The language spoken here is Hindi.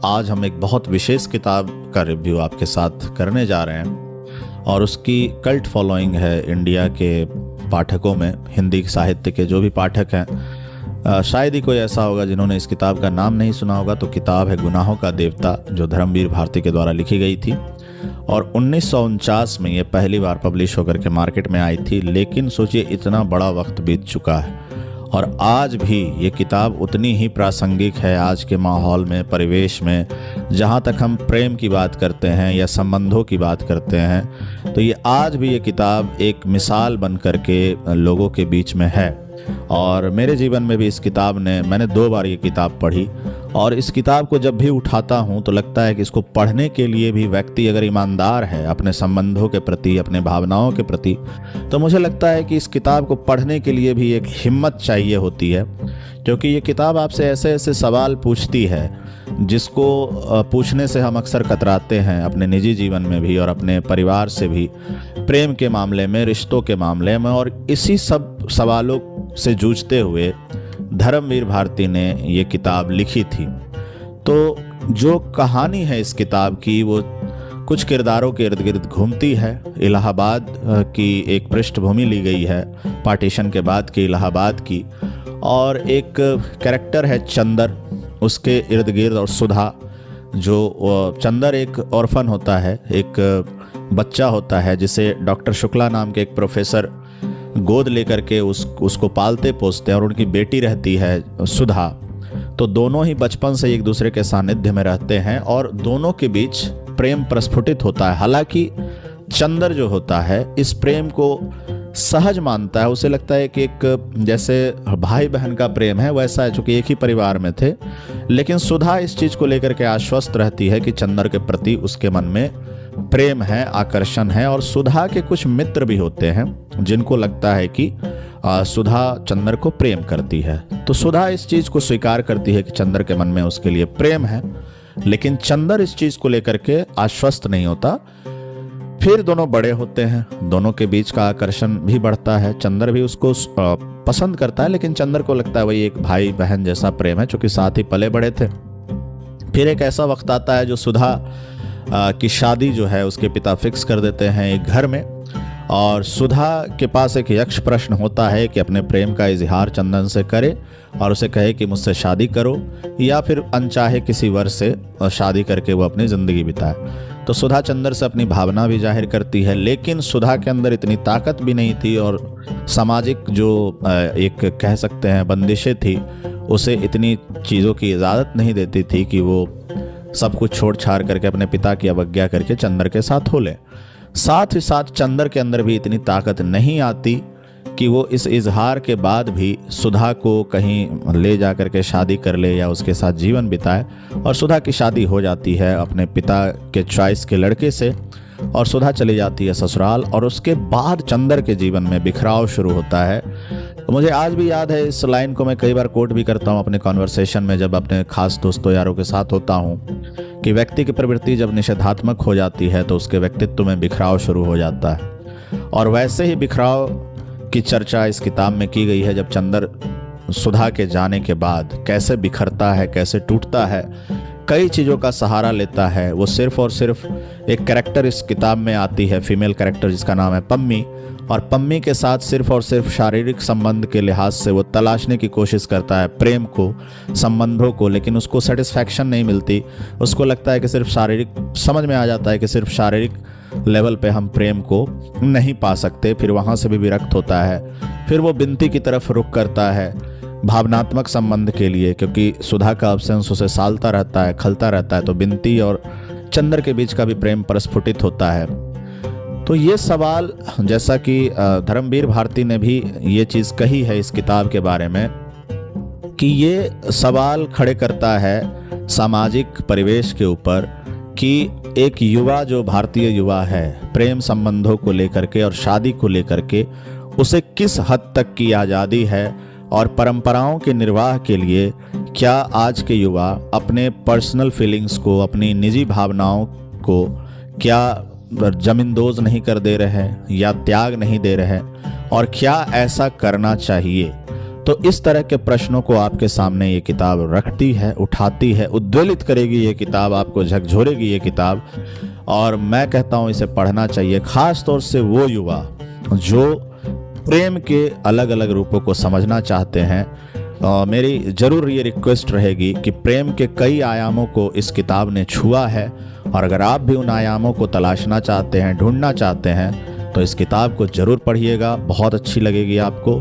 आज हम एक बहुत विशेष किताब का रिव्यू आपके साथ करने जा रहे हैं और उसकी कल्ट फॉलोइंग है इंडिया के पाठकों में। हिंदी साहित्य के जो भी पाठक हैं, शायद ही कोई ऐसा होगा जिन्होंने इस किताब का नाम नहीं सुना होगा। तो किताब है गुनाहों का देवता, जो धर्मवीर भारती के द्वारा लिखी गई थी और 1949 में ये पहली बार पब्लिश होकर के मार्केट में आई थी। लेकिन सोचिए, इतना बड़ा वक्त बीत चुका है और आज भी ये किताब उतनी ही प्रासंगिक है आज के माहौल में, परिवेश में। जहाँ तक हम प्रेम की बात करते हैं या संबंधों की बात करते हैं, तो ये आज भी ये किताब एक मिसाल बन करके लोगों के बीच में है। और मेरे जीवन में भी इस किताब ने, मैंने 2 बार ये किताब पढ़ी और इस किताब को जब भी उठाता हूँ तो लगता है कि इसको पढ़ने के लिए भी व्यक्ति अगर ईमानदार है अपने संबंधों के प्रति, अपने भावनाओं के प्रति, तो मुझे लगता है कि इस किताब को पढ़ने के लिए भी एक हिम्मत चाहिए होती है। क्योंकि ये किताब आपसे ऐसे ऐसे सवाल पूछती है जिसको पूछने से हम अक्सर कतराते हैं, अपने निजी जीवन में भी और अपने परिवार से भी, प्रेम के मामले में, रिश्तों के मामले में। और इसी सब सवालों से जूझते हुए धर्मवीर भारती ने ये किताब लिखी थी। तो जो कहानी है इस किताब की, वो कुछ किरदारों के इर्द गिर्द घूमती है। इलाहाबाद की एक पृष्ठभूमि ली गई है, पार्टीशन के बाद की इलाहाबाद की। और एक कैरेक्टर है चंदर, उसके इर्द गिर्द, और सुधा। जो चंदर एक ऑर्फन होता है, एक बच्चा होता है जिसे डॉक्टर शुक्ला नाम के एक प्रोफेसर गोद लेकर के उसको पालते पोसते हैं, और उनकी बेटी रहती है सुधा। तो दोनों ही बचपन से एक दूसरे के सानिध्य में रहते हैं और दोनों के बीच प्रेम प्रस्फुटित होता है। हालांकि चंदर जो होता है इस प्रेम को सहज मानता है, उसे लगता है कि एक जैसे भाई बहन का प्रेम है वैसा है, चूंकि एक ही परिवार में थे। लेकिन सुधा इस चीज को लेकर के आश्वस्त रहती है कि चंदर के प्रति उसके मन में प्रेम है, आकर्षण है। और सुधा के कुछ मित्र भी होते हैं जिनको लगता है कि सुधा चंदर को प्रेम करती है। तो सुधा इस चीज को स्वीकार करती है कि चंदर के मन में उसके लिए प्रेम है, लेकिन चंदर इस चीज को लेकर के आश्वस्त नहीं होता। फिर दोनों बड़े होते हैं, दोनों के बीच का आकर्षण भी बढ़ता है। चंदर भी उसको पसंद करता है, लेकिन चंदर को लगता है वही एक भाई बहन जैसा प्रेम है, चूंकि साथ ही पले बड़े थे। फिर एक ऐसा वक्त आता है जो सुधा की शादी जो है उसके पिता फिक्स कर देते हैं एक घर में। और सुधा के पास एक यक्ष प्रश्न होता है कि अपने प्रेम का इजहार चंदन से करे और उसे कहे कि मुझसे शादी करो, या फिर अनचाहे किसी वर से शादी करके वो अपनी ज़िंदगी बिताए। तो सुधा चंदर से अपनी भावना भी जाहिर करती है, लेकिन सुधा के अंदर इतनी ताकत भी नहीं थी और सामाजिक जो एक कह सकते हैं बंदिशें थी, उसे इतनी चीज़ों की इजाज़त नहीं देती थी कि वो सब कुछ छोड़ छाड़ करके अपने पिता की अवज्ञा करके चंदर के साथ हो ले। साथ ही साथ चंदर के अंदर भी इतनी ताकत नहीं आती कि वो इस इजहार के बाद भी सुधा को कहीं ले जा करके शादी कर ले या उसके साथ जीवन बिताए। और सुधा की शादी हो जाती है अपने पिता के चॉइस के लड़के से, और सुधा चली जाती है ससुराल। और उसके बाद चंदर के जीवन में बिखराव शुरू होता है। तो मुझे आज भी याद है, इस लाइन को मैं कई बार कोट भी करता हूँ अपने कॉन्वर्सेशन में, जब अपने खास दोस्तों यारों के साथ होता हूँ, कि व्यक्ति की प्रवृत्ति जब निषेधात्मक हो जाती है तो उसके व्यक्तित्व में बिखराव शुरू हो जाता है। और वैसे ही बिखराव की चर्चा इस किताब में की गई है। जब चंदर सुधा के जाने के बाद कैसे बिखरता है, कैसे टूटता है, कई चीज़ों का सहारा लेता है। वो सिर्फ और सिर्फ एक कैरेक्टर इस किताब में आती है, फीमेल कैरेक्टर, जिसका नाम है पम्मी। और पम्मी के साथ सिर्फ और सिर्फ शारीरिक संबंध के लिहाज से वो तलाशने की कोशिश करता है प्रेम को, संबंधों को, लेकिन उसको सेटिस्फैक्शन नहीं मिलती। उसको लगता है कि सिर्फ शारीरिक, समझ में आ जाता है कि सिर्फ शारीरिक लेवल पे हम प्रेम को नहीं पा सकते। फिर वहाँ से भी विरक्त होता है। फिर वो बिनती की तरफ रुख करता है भावनात्मक संबंध के लिए, क्योंकि सुधा का अब्सेंस उसे सालता रहता है, खलता रहता है। तो बिनती और चंदर के बीच का भी प्रेम प्रस्फुटित होता है। तो ये सवाल, जैसा कि धर्मवीर भारती ने भी ये चीज़ कही है इस किताब के बारे में, कि ये सवाल खड़े करता है सामाजिक परिवेश के ऊपर कि एक युवा, जो भारतीय युवा है, प्रेम संबंधों को लेकर के और शादी को लेकर के उसे किस हद तक की आज़ादी है, और परंपराओं के निर्वाह के लिए क्या आज के युवा अपने पर्सनल फीलिंग्स को, अपनी निजी भावनाओं को क्या जमींदोज नहीं कर दे रहे हैं या त्याग नहीं दे रहे हैं, और क्या ऐसा करना चाहिए। तो इस तरह के प्रश्नों को आपके सामने ये किताब रखती है, उठाती है, उद्वेलित करेगी ये किताब, आपको झकझोरेगी ये किताब। और मैं कहता हूँ इसे पढ़ना चाहिए, खास तौर से वो युवा जो प्रेम के अलग अलग रूपों को समझना चाहते हैं। मेरी ज़रूर ये रिक्वेस्ट रहेगी कि प्रेम के कई आयामों को इस किताब ने छुआ है, और अगर आप भी उन आयामों को तलाशना चाहते हैं, ढूंढना चाहते हैं, तो इस किताब को ज़रूर पढ़िएगा, बहुत अच्छी लगेगी आपको।